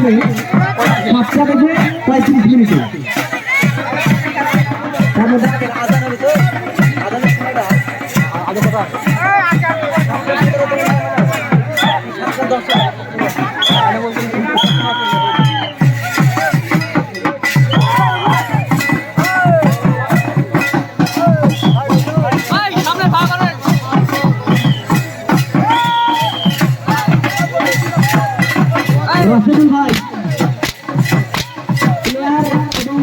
হবে 7:35। তার মধ্যে রশিদুল ভাই প্লেয়ার এবং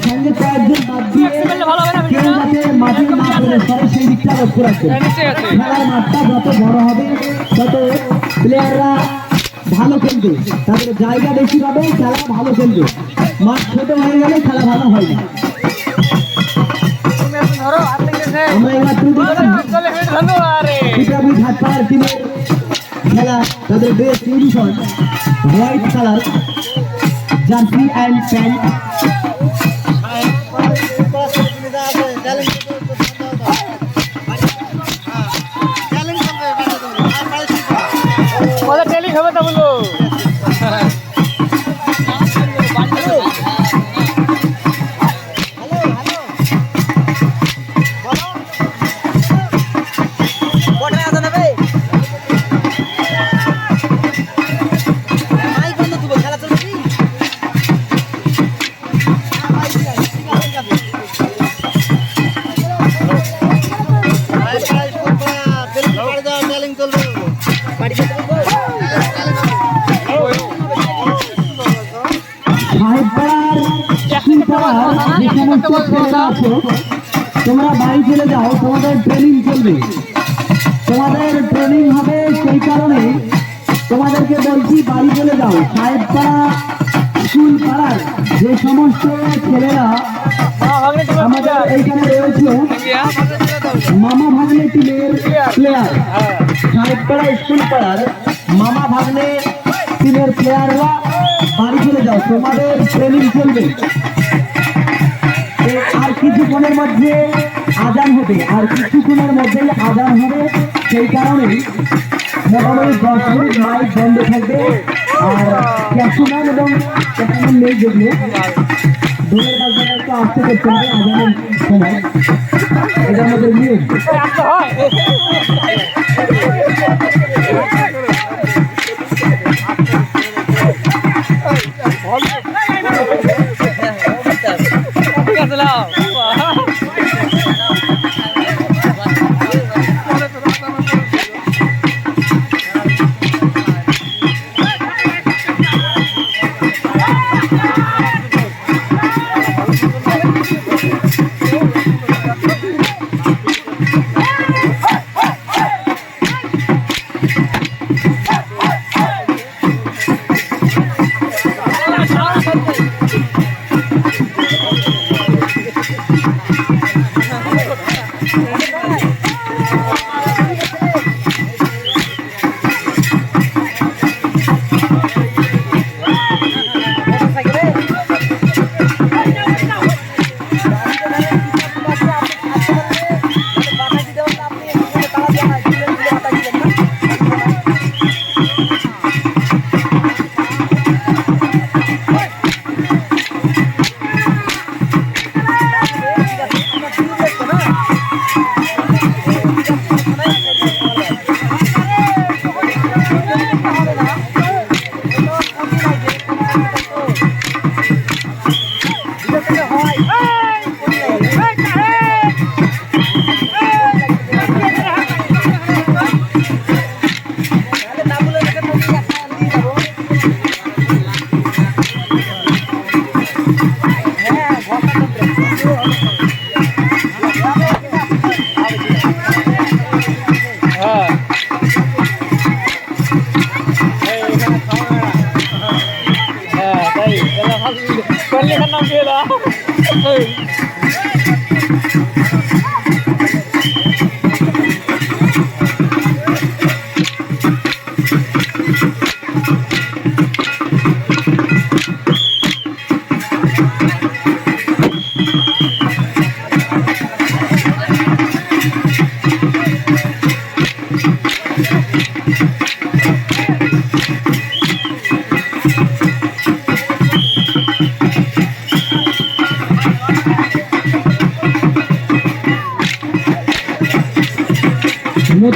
সঙ্গে কয়েকজন বাদ দিয়ে কেউ যাতে মাঠে না পড়ে সরে সেই দিকটা লক্ষ্য রাখবে। খেলার মাঠটা যত বড় হবে তত প্লেয়াররা ভালো খেলবে, তাদের জায়গা বেশি পাবে, খেলা ভালো খেলবে। মাঠ ছোট হয়ে গেলে খেলা ভালো হয় না। আমরা এবার ঘাটপাড়ার টিমের খেলা, তাদের বেশ uniform white colour jersey and pant. হবে তা বলো তোমরা বাড়ি চলে যাও, তোমাদের ট্রেনিং চলবে, তোমাদের ট্রেনিং হবে, সেই কারণে তোমাদেরকে বলছি বাড়ি চলে যাও। সাহেবপাড়া স্কুল পাড়ার যে সমস্ত ছেলেরা আমাদের এইখানে রয়েছে মামা ভাগ্নে টিমের প্লেয়ার, সাহেবপাড়া স্কুল পাড়ার মামা ভাগ্নে টিমের প্লেয়াররা বাড়ি চলে যাও, তোমাদের ট্রেনিং চলবে। আর কিছুক্ষণের মধ্যে আজান হবে, আর কিছুক্ষণের মধ্যেই আজান হবে, সেই কারণে মোটামুটি 10 মিনিট মাইক বন্ধ থাকবে। আর ক্যাপ্টেন এবং ক্যাপ্টেন নেই যদিও, দলের কাছে একটু আসতে করতে হবে আজানের সময়, এটা আমাদের নিয়ম।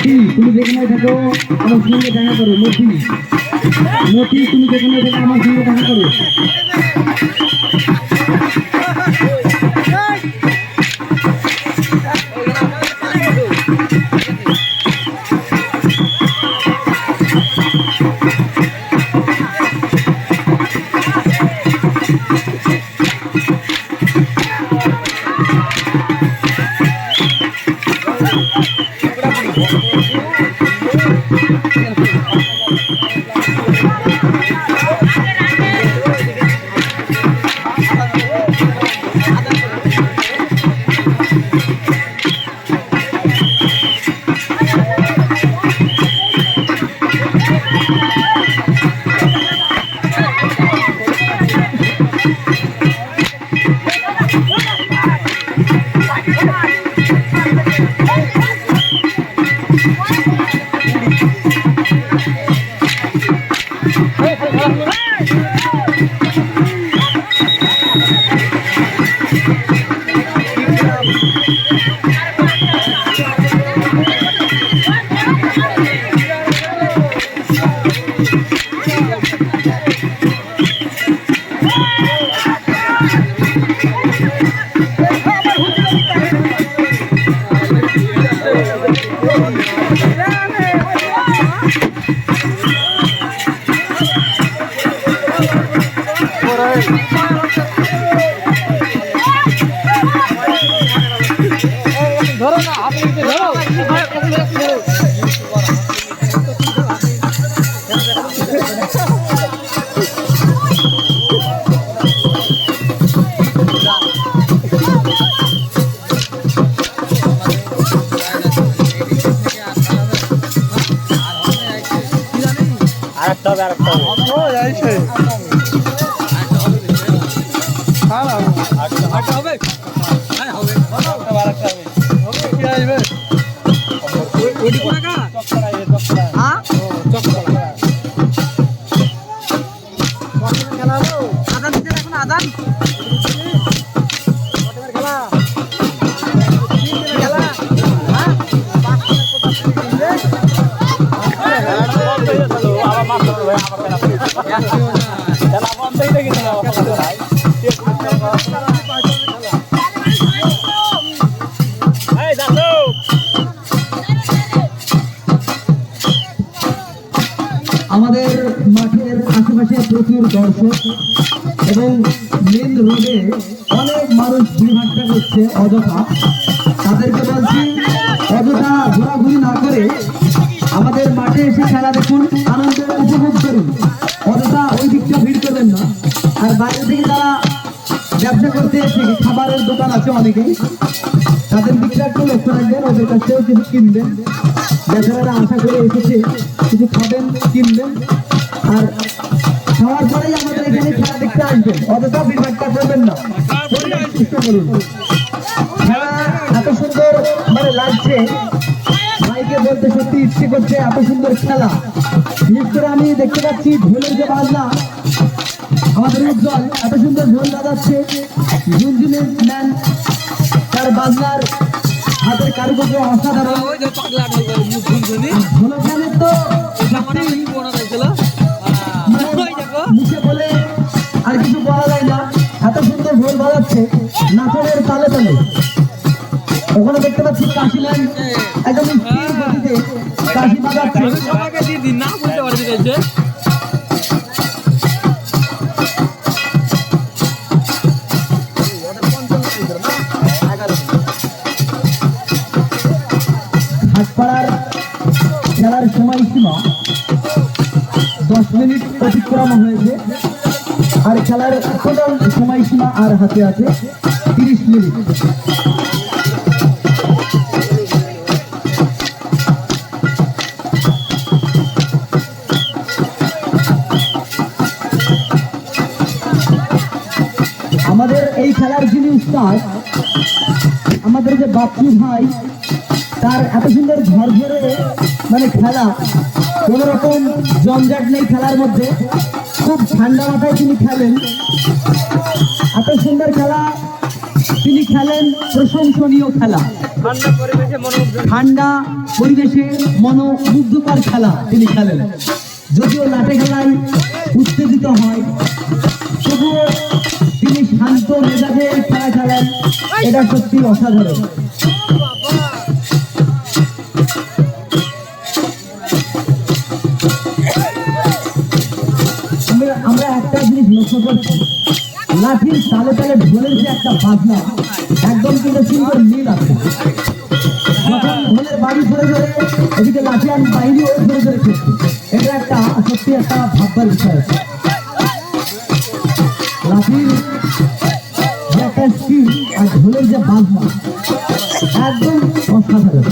মতি তুমি যেখানে থাকো আমার সঙ্গে দেখা করো। মতি মতি তুমি যেখানে থাকো আমার সঙ্গে দেখা করো। আমাদের মাঠের আশেপাশে প্রচুর দর্শক এবং মেন রোডে অনেক মানুষ ভিড়ভাট্টা করছে অযথা। তাদেরকে বলছি অযথা ঘোরাঘুরি না করে আমাদের মাঠে এসে খেলা দেখুন, আনন্দ উপভোগ করুন, অযথা ওই দিকটা ভিড় করবেন না। আর বাইরে থেকে যারা ব্যবসা করতে এসে খাবারের দোকান আছে অনেকেই, তাদের দিকটা একটু লক্ষ্য রাখবেন, ওদের কাছ থেকেও কিছু কিনবেন। বেচারারা আশা করে এসেছে কিছু খাবেন, কিনবেন, আর খাওয়ার পরেই আমাদের এখানে খেলা দেখতে আসবেন, অযথা ভিড়ভাট্টা করবেন না, চেষ্টা করুন। খেলা এত সুন্দর মানে লাগছে, ভাইকে বলতে সত্যি ইচ্ছে করছে, এত সুন্দর খেলা। বিশেষ করে আমি দেখতে পাচ্ছি ঢোলের যে বাজনা, আমাদের উজ্জ্বল এত সুন্দর ঢোল বাজাচ্ছে, ঝুনঝুনের ম্যান তার বাজনার হাতের কারুকার্য অসাধারণ। ঢোলখানের তো মুখে বলে আর কিছু বলা যায় না, এত সুন্দর ঢোল বাজাচ্ছে নাচনের তালে তালে। ওখানে দেখতে পাচ্ছি কাশি ম্যান একদম স্থির গতিতে কাশি বাজাচ্ছে। হাটপাড়ার খেলার সময়সীমা 10 মিনিট অতিক্রম হয়েছে, আর খেলার টোটাল সময়সীমা আর হাতে আছে 30 মিনিট। আমাদের এই খেলার যিনি উস্তাদ, আমাদের যে বাপু ভাই, তার এত সুন্দর ঝরঝরে মানে খেলা, কোন রকম জঞ্জাট নেই খেলার মধ্যে, খুব ঠান্ডা মাথায় তিনি খেলেন। এত সুন্দর খেলা তিনি খেলেন প্রশংসনীয় খেলা, ঠান্ডা পরিবেশে মনোমুগ্ধকর খেলা তিনি খেলেন। যদিও লাঠি খেলায় উত্তেজিত হয়, তবুও তিনি শান্ত মেজাজে খেলা খেলেন, এটা সত্যি অসাধারণ। আমরা একটা জিনিস লক্ষ্য করছি, লাঠির তালে তালে ঢোলের যে একটা বাজনা, একদম কিন্তু সুন্দর মিল আছে। যখন ঢোলের বাড়ি ধরে ধরে এদিকে লাঠি আর বাইরে ওই ধরে ধরে খেলছে, এটা একটা সত্যি একটা ভাববার বিষয় আছে। লাঠির যে একটা স্কিল আর ঢোলের যে বাজনা একদম অসাধারণ।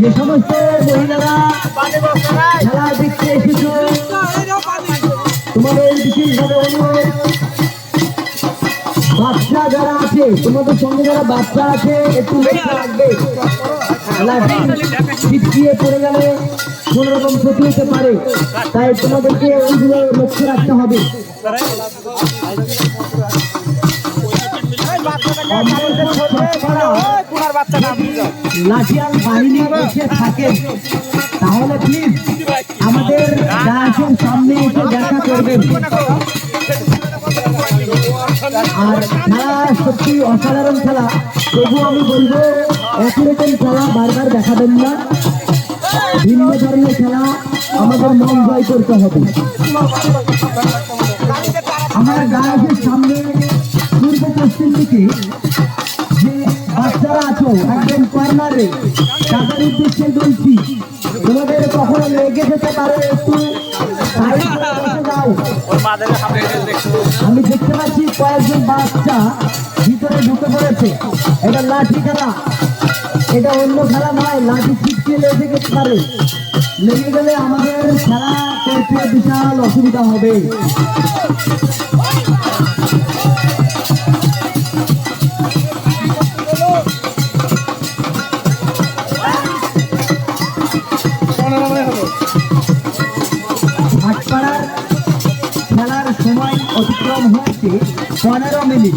যে সমস্ত মহিলারা খেলা দেখতে এসেছো, তোমাদের বিশেষভাবে অনুরোধ, বাচ্চা যারা আছে, তোমাদের সঙ্গে যারা বাচ্চা আছে একটু লক্ষ্য রাখবে। ছিটকিয়ে পড়ে গেলে কোন রকম ক্ষতি হতে পারে, তাই তোমাদেরকে ওইগুলো লক্ষ্য রাখতে হবে। লাঠিয়াল বাহিনী বসে থাকেন, তাহলে প্লিজ আমাদের ডায়াসের সামনে এসে দেখা করবেন। আর খেলা সত্যি অসাধারণ খেলা, তবু আমি বলবো একই রকম খেলা বারবার দেখাবেন না, ভিন্ন ধরনের খেলা আমাদের মন জয় করতে হবে। আমার ডায়াসের সামনে পূর্ব পশ্চিম দিকে যে বাচ্চারা আছো একদম কর্নারে, তাদের উদ্দেশ্যে বলছি, তোমাদের কখনো লেগে যেতে পারে, একটু যাও। আমি দেখতে পাচ্ছি কয়েকজন বাচ্চা ভিতরে ঢুকে পড়েছে। এটা লাঠি খেলা, এটা অন্য খেলা নয়। লাঠি ছিটকে লেগে যেতে পারে, লেগে গেলে আমাদের খেলা করতে বিশাল অসুবিধা হবে। ভাটপাড়ার খেলার সময় অতিক্রম হয়েছে 15 মিনিট।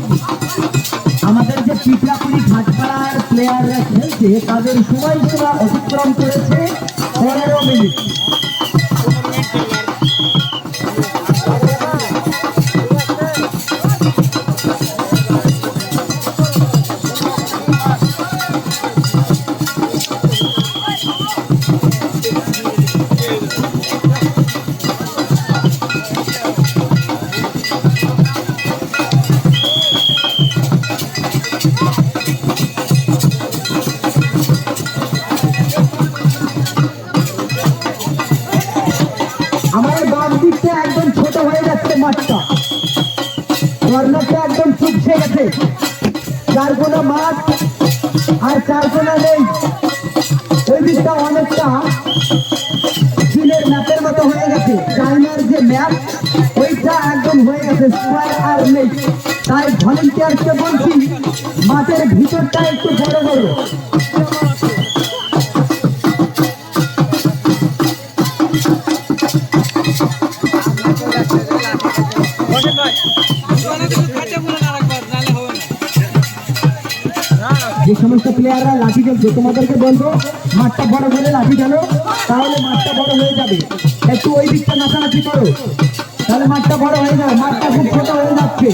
আমাদের যে পিঠলাপুরি ভাটপাড়ার প্লেয়াররা খেলছে তাদের সময়সীমা অতিক্রম করেছে 15 মিনিট। আমাদের বাম দিকটা একদম ছোট হয়ে যাচ্ছে মাঠটা, কর্নারটা একদম চুপসে গেছে, চারকোনা মাঠ আর চারকোনা নেই। ওই দিকটা অনেকটা চীনের ম্যাপের মতো হয়ে গেছে, চায়নার যে ম্যাপ ওইটা একদম হয়ে গেছে, স্কোয়ার আর নেই। তাই ভলেন্টিয়ারকে বলছি মাঠের ভিতরটা একটু বড় বড়। যে সমস্ত প্লেয়াররা লাঠি খেলছে তোমাদেরকে বলবো মাঠটা বড় করে লাঠি খেলো, তাহলে মাঠটা বড় হয়ে যাবে। একটু ওই দিকটা নাচানাচি করো, তাহলে মাঠটা বড় হয়ে যাবে। মাঠটা খুব ছোট হয়ে যাচ্ছে।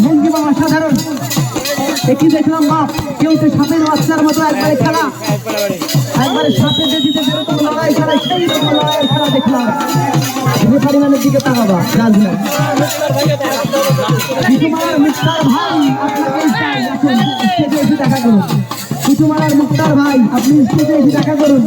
ভঙ্গিমা অসাধারণ, একই দেখলাম বাপ, কেউ তো সাপের বাচ্চার মতো একবারে খেলা, একবারে সাপের বেশিতে যেরকম লড়াই খেলা সেই রকম লড়াইয়ের খেলা দেখলাম। রেফারি ম্যানের দিকে তাকাবা জাজ না। কুতুমালার মুক্তার ভাই আপনাকে এখন স্টেজে এসে দেখা করুন। কুতুমালার মুক্তার ভাই আপনি স্টেজে এসে দেখা করুন।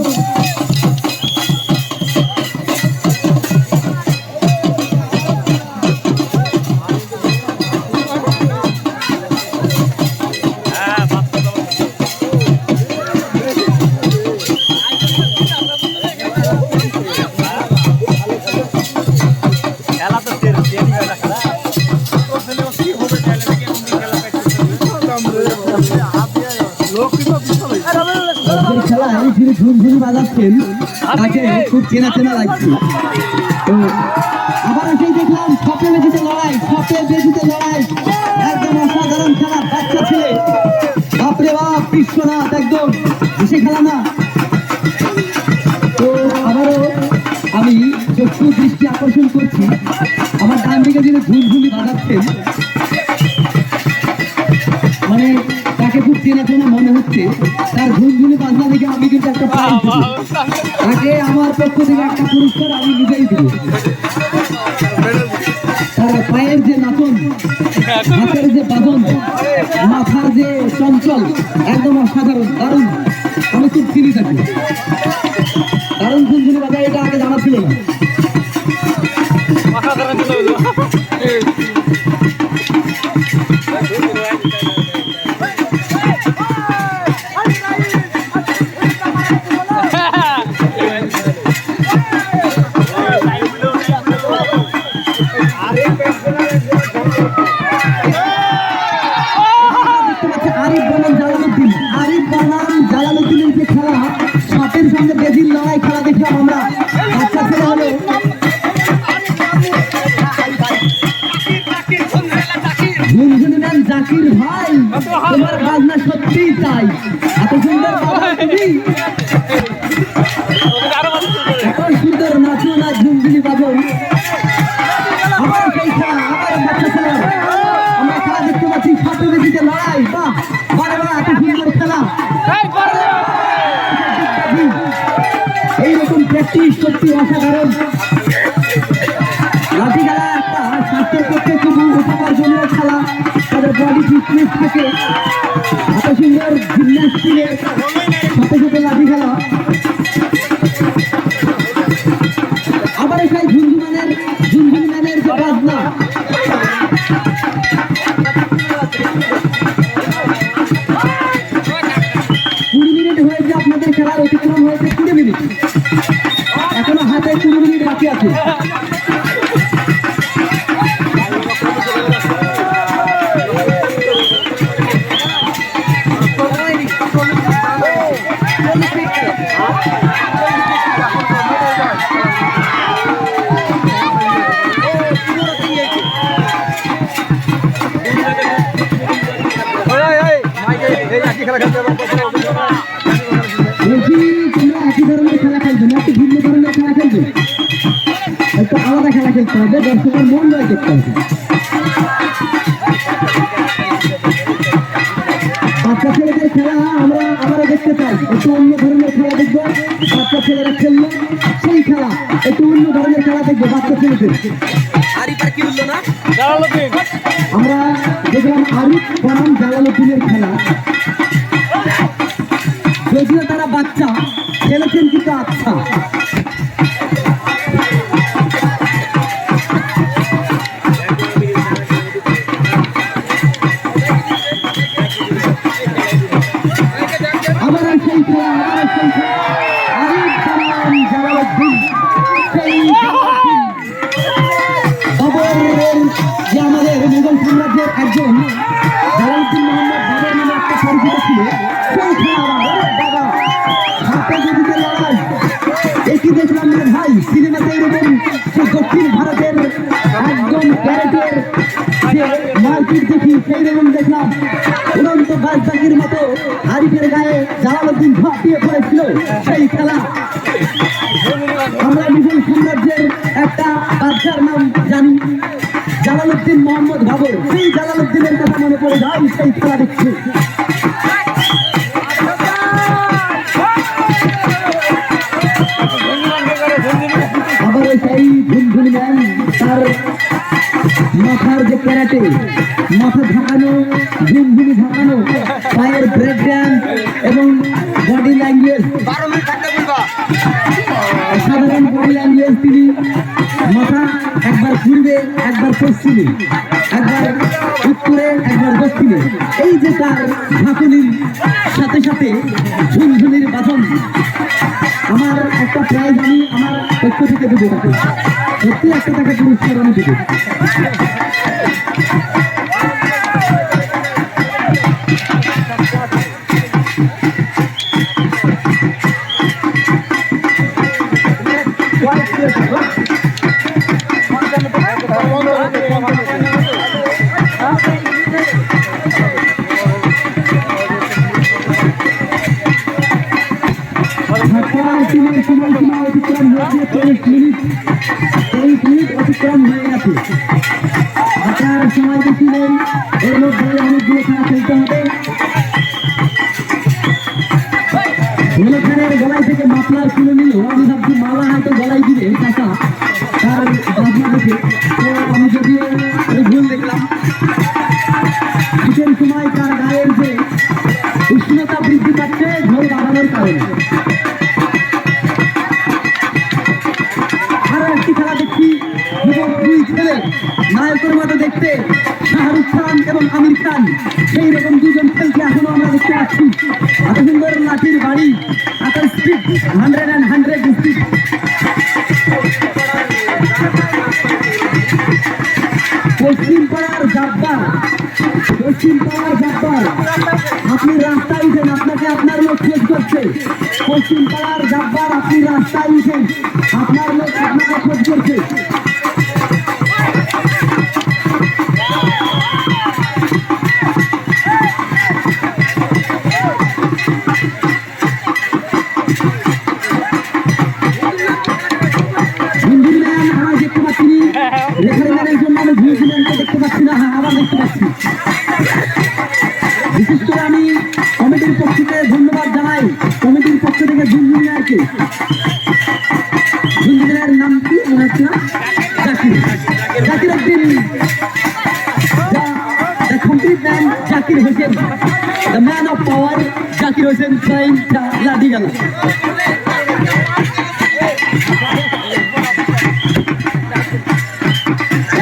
খেলায় যিনি ঝুনঝুনি বাজাচ্ছেন তাকে খুব চেনা চেনা লাগছে। তো আবার সেই দেখলাম সপে বেশিতে লড়াই, সপে বেশিতে লড়াই, একদম অসাধারণ খেলা। বাচ্চা ছেলে বাপরে বাপ, বিশ্বনাথ একদম সে খেলা না। তো আবারও আমি চক্ষু দৃষ্টি আকর্ষণ করছি, আমার ডান দিকে যিনি ঝুনঝুনি বাজাচ্ছেন মানে তাকে খুব চেনা চেনা মনে হচ্ছে। তার ঝুনঝুনি বাজনা দেখে আমি কিন্তু একটা প্রাইজ দিব তাকে, আমার পক্ষ থেকে একটা পুরস্কার আমি নিজেই দিব। তার পায়ের যে নাচন, হাতের যে বাদন, মাথার যে চঞ্চল, একদম অসাধারণ, দারুণ। আমি খুব চিনি তাকে, দারুণ ঝুনঝুনি বাজায়, এটা আগে জানা ছিল না। আরিফ বনাম জালালউদ্দিনের যে খেলা, সাপের সঙ্গে বেজির লড়াই খেলা দেখলাম আমরা। বাচ্চা ছেলে হলো ঝুনঝুনি ম্যান জাকির ভাই, তোমার বাজনা সত্যিই তাই, এত সুন্দর বাজনা তুমি, এত সুন্দর নাচো না ঝুনঝুনি বাজো। আবার সেই খেলা, আবার বাচ্চা ছেলে আমরা খেলা দেখতে পাচ্ছি, সাপে বেজিতে লড়াই। বাহ বারে বারে এত সুন্দর খেলা, এইরকম প্র্যাকটিস সত্যি অসাধারণ। লাঠি খেলা একটা স্বাস্থ্যের পক্ষে খুবই উপকারজনীয় খেলা, তাদের বডি ফিটনেস থাকে, এত সুন্দর জিমন্যাস্টিকের সাথে সাথে লাঠি খেলা। আবার সেই ঝুনঝুনি ম্যানের যে বাজনা, 20 মিনিট হয়েছে আপনাদের খেলার অতিক্রম হয়েছে 20 মিনিট, এখনো হাতে 20 মিনিট বাকি আছে। বলছি তোমরা একই ধরনের খেলা খেলছো না, একটু ভিন্ন ধরনের খেলা খেলছো, একটু আলাদা খেলা খেলতে হবে, দর্শকের মন জয় করতে হবে। বাচ্চা ছেলেদের খেলা আমরা আবারও দেখতে চাই, একটু অন্য ধরনের খেলা দেখবো। বাচ্চা ছেলেরা খেললো সেই খেলা, একটু অন্য ধরনের খেলা দেখবো বাচ্চা ছেলেদের। আমরা দেখলাম আরিফ বনাম জালালউদ্দিনের খেলা, যদিও তারা বাচ্চা খেলেছেন কিন্তু আচ্ছা। আবার সেই খেলা, আবার সেই খেলা, আরিফ বনাম জালালউদ্দিন, সেই বাবরের যে আমাদের মুঘল সাম্রাজ্যের একজন জালালউদ্দিন মোহাম্মদ বাবর নামে একটা পরিচিত ছিল, সেই খেলা বাবা হাতে গদিতে লড়াই। একই দেখলাম রে ভাই, সিনেমাতে এরকম সেই দক্ষিণ ভারতের একদম ক্যারেটের যে মারপিট দেখি, সেই রকম দেখলাম উড়ন্ত বাজপাখির মতো আরিফের গায়ে জালালউদ্দিন ঝাঁপিয়ে পড়েছিল সেই খেলা। আমরা মুঘল সাম্রাজ্যের একটা বাদশার নাম জানি, জালালউদ্দিন মোহাম্মদ বাবর, সেই জালালউদ্দিনের কথা মনে পড়ে যায় সেই খেলা দেখছি। সেই ঝুনঝুনি ম্যান তার মাথার যে ক্যারাটে, মাথা ঝাঁকানো, ঝুনঝুনি ঝাঁকানো, পায়ের ব্রেক ড্যান্স এবং বডি ল্যাঙ্গুয়েজ, সাধারণ বডি ল্যাঙ্গুয়েজ। তিনি মাথা একবার ঘুরবে, একবার পশ্চিমে, একবার উত্তরে, একবার দক্ষিণে। এই যে তার ঝাঁকুনির সাথে সাথে ঝুনঝুনির বাঁধন, আমার একটা প্রাইজ আমি আমার পক্ষ থেকে দেবো তাকে, সত্যি একটা তাকে পুরস্কার আমি দেবো। অতিক্রম হয়ে গেছে। আপনার সময় বেশিলেন, এর মধ্যে অনেকগুলো খেলা খেলতে হবে। খানের গলায় থেকে মাফলার খুলে নিল, আমি ভাবছি মালা হয়তো গলায় দিবে কাকা তার ভাবনা দেখে, তো আমি যদিও ভুল দেখলাম। শীতের সময় তার গায়ের যে উষ্ণতা বৃদ্ধি পাচ্ছে ঝোল বাড়ানোর কারণে। আরো একটি খেলা দেখছি, দুই ছেলে নায়কের মতো দেখতে, শাহরুখ খান এবং আমির খান, সেই রকম দুজন খেলছে এখনো আমরা দেখতে পাচ্ছি। এত সুন্দর লাঠির বাড়ি, এত স্পিড, 100 স্পিড। পশ্চিম পাড়ার জাব্বার, পশ্চিম পাড়ার জাব্বার, আপনি রাস্তায় উঠেন, আপনাকে আপনার লোক খোঁজ করছে। পশ্চিম পাড়ার জাব্বার, আপনি রাস্তায় উঠেন, আপনার লোক আপনাকে খোঁজ করছে। দেখতে পাচ্ছি না, আবার দেখতে পাচ্ছি। বিশেষ করে আমি কমিটির পক্ষ থেকে ধন্যবাদ জানাই, কমিটির পক্ষ থেকে ঝুনঝুনিয়ারকে। ঝুনঝুনিয়ার নাম কি মনে হচ্ছে না? Zakir, Zakir Uddin, the complete man Zakir Hossain, the man of power Zakir Hossain trying the লাঠি খেলা।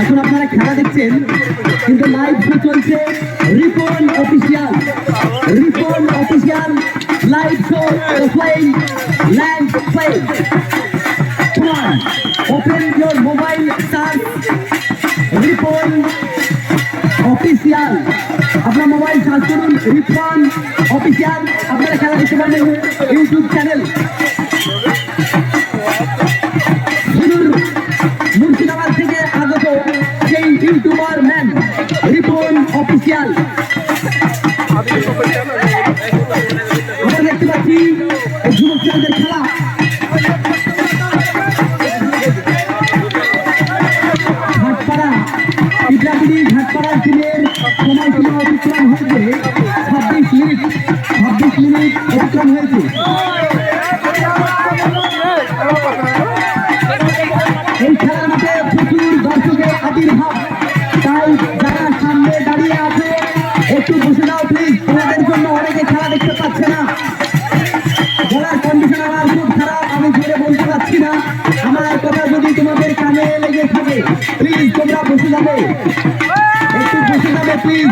এখন আপনারা খেলা দেখছেন, কিন্তু লাইভ শো চলছে Ripon official, Ripon official live show playing land playing. Open your mobile, search Ripon official, আপনার মোবাইল সার্চ করুন রিপন অফিসিয়াল, আপনারা খেলা দেখতে পারবেন ইউটিউব চ্যানেল। মুর্শিদাবাদ থেকে আগত সেই ইউটিউবার ম্যান রিপন অফিসিয়াল। আমরা দেখতে পাচ্ছি যুবক ছেলেদের খেলা। ঘাটপাড়া, পিপলাগুড়ি ঘাটপাড়ার টিমের সময়সীমা অতিক্রম হয়েছে 26 মিনিট, 26 মিনিট অতিক্রম হয়েছে। এই খেলার মাঠে প্রচুর দর্শকের আবির্ভাব, তাই যারা সামনে দাঁড়িয়ে আছে একটু বসে দাও প্লিজ, তোমাদের জন্য অনেকে খেলা দেখতে পাচ্ছে না। গলার কন্ডিশন আমার খুব খারাপ, আমি জোরে বলতে পারছি না। আমার কথা যদি তোমাদের কানে লেগে থাকে প্লিজ তোমরা বসে যাবে, একটু বসে যাবে প্লিজ।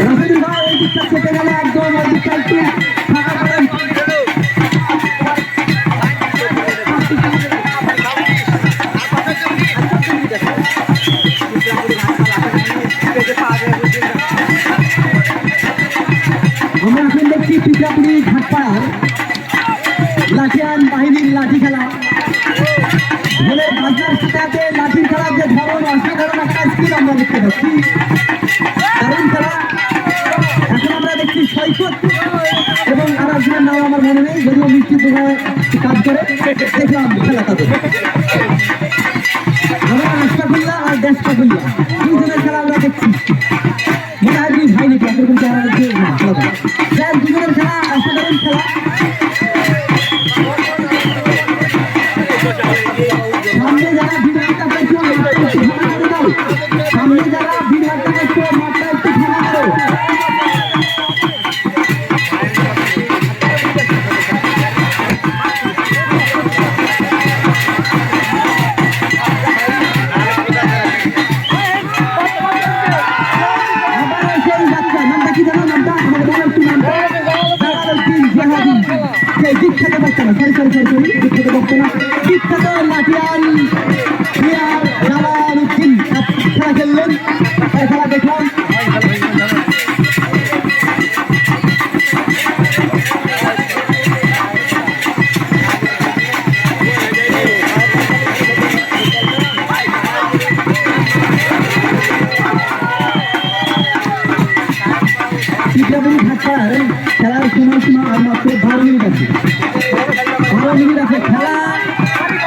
রাফিদুল ভাই ওই দিকটা চেপে গেলে একদম ওই দিকটা একটু ফাঁকা করেন। আমরা এখন দেখছি পিপলাপুরি ঘাটপাড়ার লাঠিয়ান বাহিনীর লাঠি খেলা। ঢোলের বাজনার সাথে লাঠির খেলার যে ধরন, অসাধারণ একটা স্কিল আমরা দেখতে পাচ্ছি, দারুণ খেলা। এখন আমরা দেখছি সৈকত এবং আর একজনের নাম আমার মনে নেই, যদিও নিশ্চিত কাজ করে দেখলাম খেলা তাদের। আমরা আশরাফুল্লাহ আর দেশরাফুল্লাহ দুজনের খেলা আমরা দেখছি। মনে হয় দুই ভাই নাকি একরকম খেলা, দুজনের খেলা অসাধারণ খেলা। বিখ্যাত বক্তা না, সরি বিখ্যাত বক্তা না, বিখ্যাত লাঠিয়াল প্লেয়ার জালালউদ্দিন খেলা খেললেন, খেলা দেখলাম। খেলার সময়সীমা আর মাত্র 12 মিনিট আছে, 12 মিনিট আছে খেলা।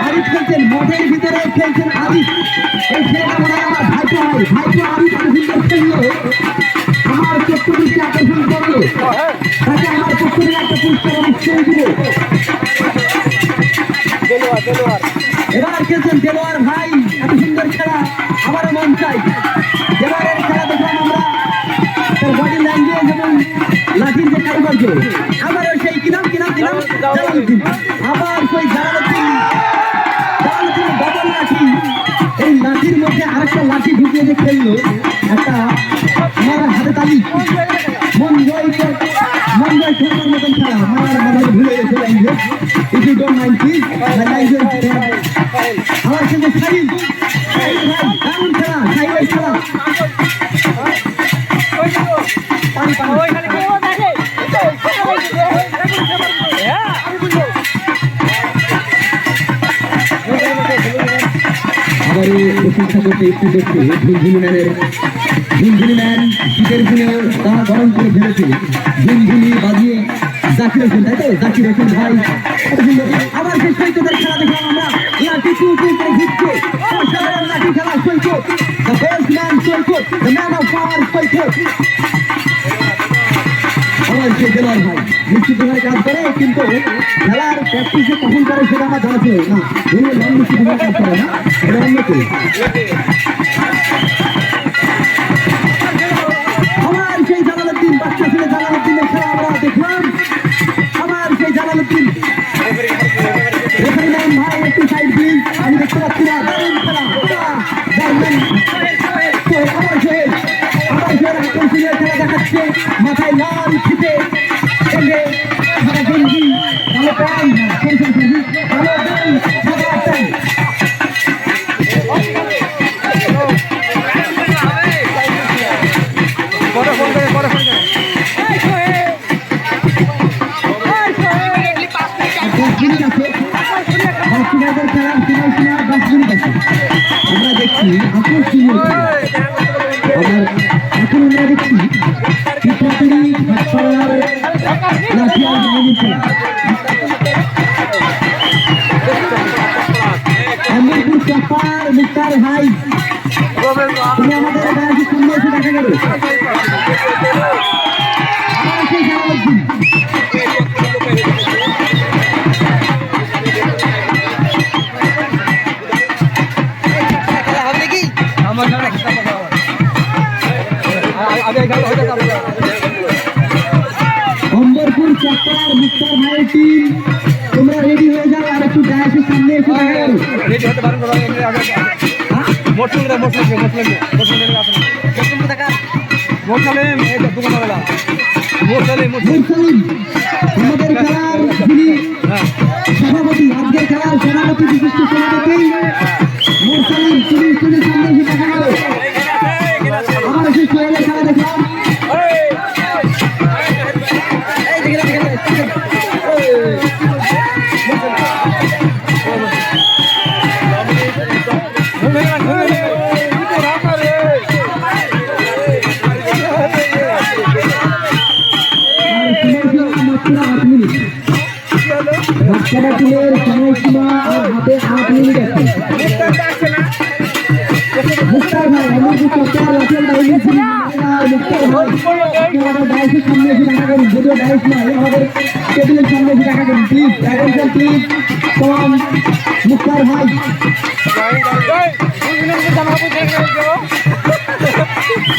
আরিফ খেলছেন, মঠের ভিতরে খেলছেন আরিফ। এই খেলা মনে হয় আমার ভাইপো আরিফ এত সুন্দর খেললো, আমার চক্ষুদৃষ্টি আকর্ষণ করলো, তাকে আমার পক্ষ থেকে একটা পুরস্কার অবশ্যই দিব। এবার খেলছেন দেলোয়ার ভাই, এত সুন্দর খেলা, আমারও মন চাই। এবারের খেলা দেখলাম আমরা তার বডি ল্যাঙ্গুয়েজ এবং লাঠির যে কারুকার্য, আবারও সেই কিনাম জালালউদ্দিন, আবার সেই জালালউদ্দিন ডবল লাঠি। এই লাঠির মধ্যে আরেকটা লাঠি ঢুকিয়ে যে খেললো, একটা আমার হাতে তালি, মন জয় খেলার মতন খেলা। আমার মনে ভুলে গেছে language, if you don't mind please language. আমার সঙ্গে সাহিল ভাই, দারুণ খেলা, সাহিলের খেলা। আবারও প্রশংসা করতে একটু দেখছে ঝুনঝুনি ম্যান শীতের দিনে তা গরম করে ফেলেছে। ঝুনঝুনি বাজিয়ে জাকির হোসেন, তাই তো জাকির হোসেন ভাই। আবার সেই সৈকতের খেলা দেখলাম আমরা, লাঠি টু করে ঘুরছে, অসাধারণ লাঠি খেলা Saikat, the best man Saikat, the man of power Saikat. আমার সেই দেলোয়ার ভাই নিশ্চিত ভাবে কাজ করে, কিন্তু খেলার প্র্যাকটিসে কখন করে সেটা আমার জানা ছিল না। উনি নাম নিশ্চিত ভাবে কাজ করে না, এটা অন্য কেউ। আমার সেই জালালউদ্দিন, বাচ্চা ছেলে জালালউদ্দিনের খেলা আমরা দেখলাম। আমার সেই জালালউদ্দিন রেফারি ম্যান ভাই একটু সাইড প্লিজ, আমি দেখতে পাচ্ছি না। দারুণ খেলা, আমার সোহেল আকর্ষণীয় খেলা দেখাচ্ছে, মাথায় লাল ফিতে সঙ্গে সাদা গেঞ্জি, কালো প্যান্ট, কালো প্যান্ট, সাদা প্যান্ট। আমরা দেখছি আকর্ষণীয় খেলা। আবার এখন আমরা দেখছি চিত্রাপুরি ভাটপাড়ার লাঠিয়াল বাহিনীর খেলা। আমিরপুর চাপার মুক্তার ভাই, তুমি আমাদের বাড়ির সামনে এসে দেখা গেল। আমার সেই জালালউদ্দিন, অম্বরপুর চাপার মুক্তার ভাইয়ের টিম, তোমরা রেডি হয়ে যাও, আর একটু ডায়াসের সামনে এসে দেখা গেল। আমাদের খেলার যিনি সভাপতি, আজকের খেলার সভাপতি, বিশিষ্ট সভাপতি মোরসালিম, তুমি স্টেজের সামনে এসে দেখা গেল। আমার সেই সোহেলের খেলা দেখলাম। বাচ্চাদের সময়সীমা আর হাতে 8 মিনিট আছে। মুক্তার ভাই, আমার যে চক্কর লাঠিয়াল বাহিনীর ছিল, মুক্তার ভাই আমাদের ডাইসের সামনে এসে দেখা করুন, যদিও ডাইস নয়, আমাদের টেবিলের সামনে এসে দেখা করুন প্লিজ, অ্যাটেনশন প্লিজ, কম মুক্তার ভাই।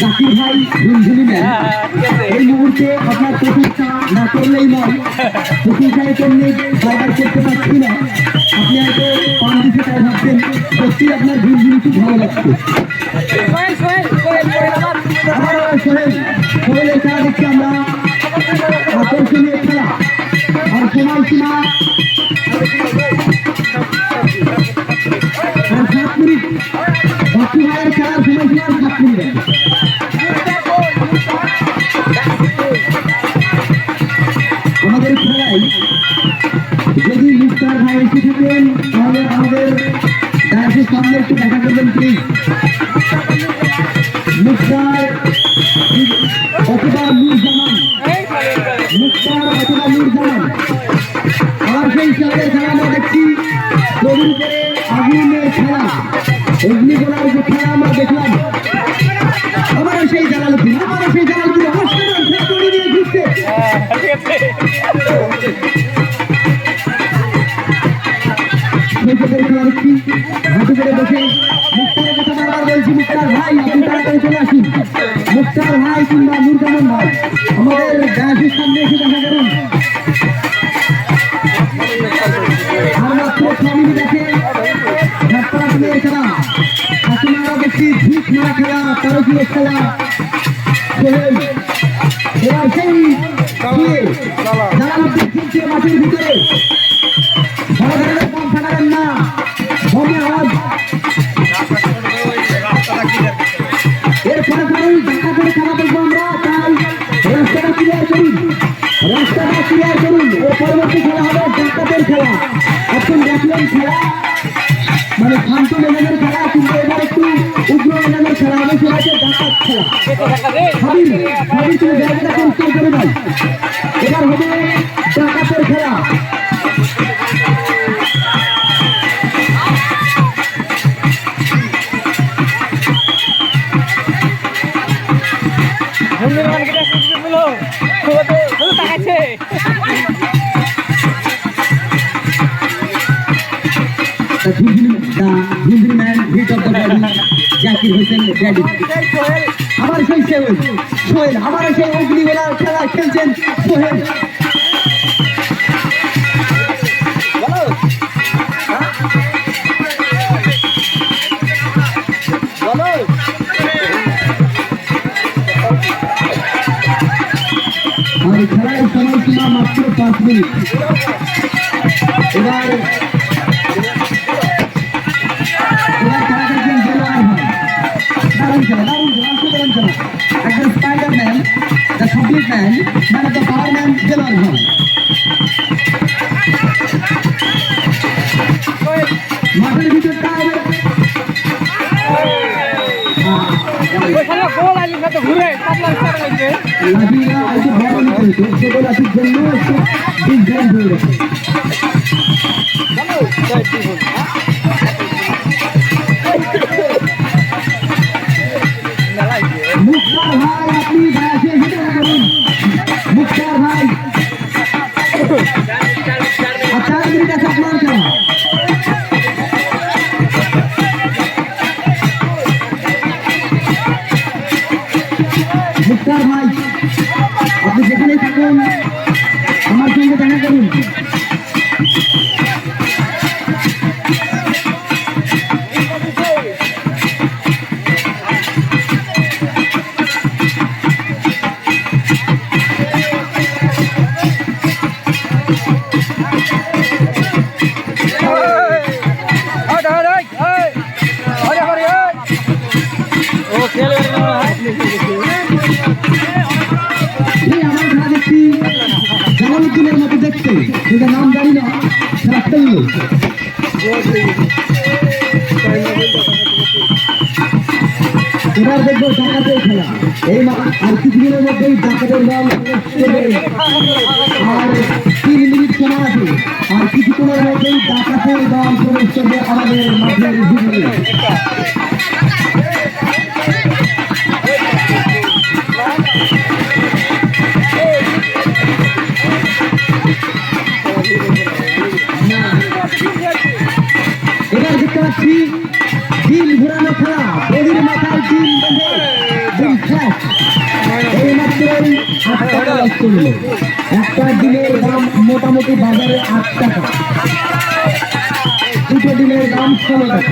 জাকির ভাই ঝুনঝুনি ম্যান, এই মুহূর্তে আপনার প্রশংসা না করলেই নয়, প্রশংসায় তেমনি ড্রাইভার করতে পারছি না। আপনি হয়তো পান দিতে তাই ভাবছেন, সত্যি আপনার ঝুনঝুনি খুব ভালো লাগছে। সোহেলের খেলা দেখছি আমরা, আকর্ষণীয় খেলা। আর সময় সময়সীমা আর 7 মিনিট। বাকি ভাইয়ের খেলার সময়সীমা 7 মিনিট। আমাদের খেলায় যদি মুক্তার ভাই এসে থাকেন তাহলে আমাদের ডায়াসের সামনে একটু দেখা করবেন প্লিজ। মুক্তার অথবা নূরজামান, মুক্তার অথবা নূরজামান। আর সেই খেলার খেলা আমরা দেখছি নদীর উপরে আগুনের খেলা, অগ্নিগোলার যে খেলা আমরা দেখলাম। আবারও সেই জালালউদ্দিন, আবারও সেই জালালউদ্দিন অসাধারণ খেলা করে দিয়ে ঘুরছে। খেলা দেখছি হাঁটু করে বসে মুক্তারের কথা বারবার বলছি, মুক্তার ভাই আপনি তাড়াতাড়ি চলে আসুন। মুক্তার ভাই কিংবা নূরজামান ভাই আমাদের ডায়াসের সামনে এসে দেখা করুন। আর মাত্র 6 মিনিট আছে ঝাটপাড়া প্লেয়ের খেলা। এখন আমরা দেখছি ঝিক মারা খেলা, 13 কিলো খেলা। সোহেল এবার সেই জালালউদ্দিন খেলছে মাঠের ভিতরে। বড় ধরনের বম ফাটাবেন না, বমে আওয়াজ। এরপরে ধরুন দেখা করে খেলা দেখবো আমরা, তাই রাস্তাটা ক্লিয়ার করুন, রাস্তাটা ক্লিয়ার করুন। এর পরবর্তী খেলা হবে ডাকাতের খেলা। এখন দেখলেন খেলা মানে শান্ত মেজাজের খেলা, কিন্তু এবার একটু উগ্র মেজাজের খেলা হবে, সেটা হচ্ছে ডাকাত খেলা। হাবিব হাবিব তুমি জায়গাটা পরিষ্কার করে দাও। এবার হবে ডাকাতের খেলা। আবার সেই সোহেল, আবার সেই অগ্নিগোলার খেলা খেলছেন সোহেল। আর খেলার সময়সীমা মাত্র 5 মিনিট। এবার খেলা দেখছেন দেলোয়ার ভাই। দারুণ খেলা, দারুণ খেলা, অসাধারণ খেলা। একজন Spiderman, the complete man, man of the power man Delwar ভাই। মাঠের ভিতরটা মুক্তার ভাই আপনি ডায়াসে এসে দেখা করুন। মুক্তার ভাই 4 মিনিট আছে আপনার খেলা। মুক্তার ভাই আপনি যেখানে থাকুন আমার সঙ্গে দেখা করুন। আমার খেলা দেখছি জালালউদ্দিনের মতো দেখতে, কিন্তু নাম জানি না, খেলা খেললো। এবার দেখবো ডাকাতের খেলা। এই আর কিছুদিনের মধ্যেই ডাকাতের দল আর 3 মিনিট সময় আছে। আর কিছুক্ষণের মধ্যেই ডাকাতের দল প্রবেশ করবে আমাদের মাঠের ভিতরে। এবার দেখতে পাচ্ছি দিন ঘোরানো খেলা, বডির মাথায় দিন বেঁধে দিন ফ্ল্যাশ। এই মাত্রই 8 টাকা লস করল। একটা ডিমের দাম মোটামুটি বাজারে 8 টাকা, দুটো ডিমের দাম 16 টাকা।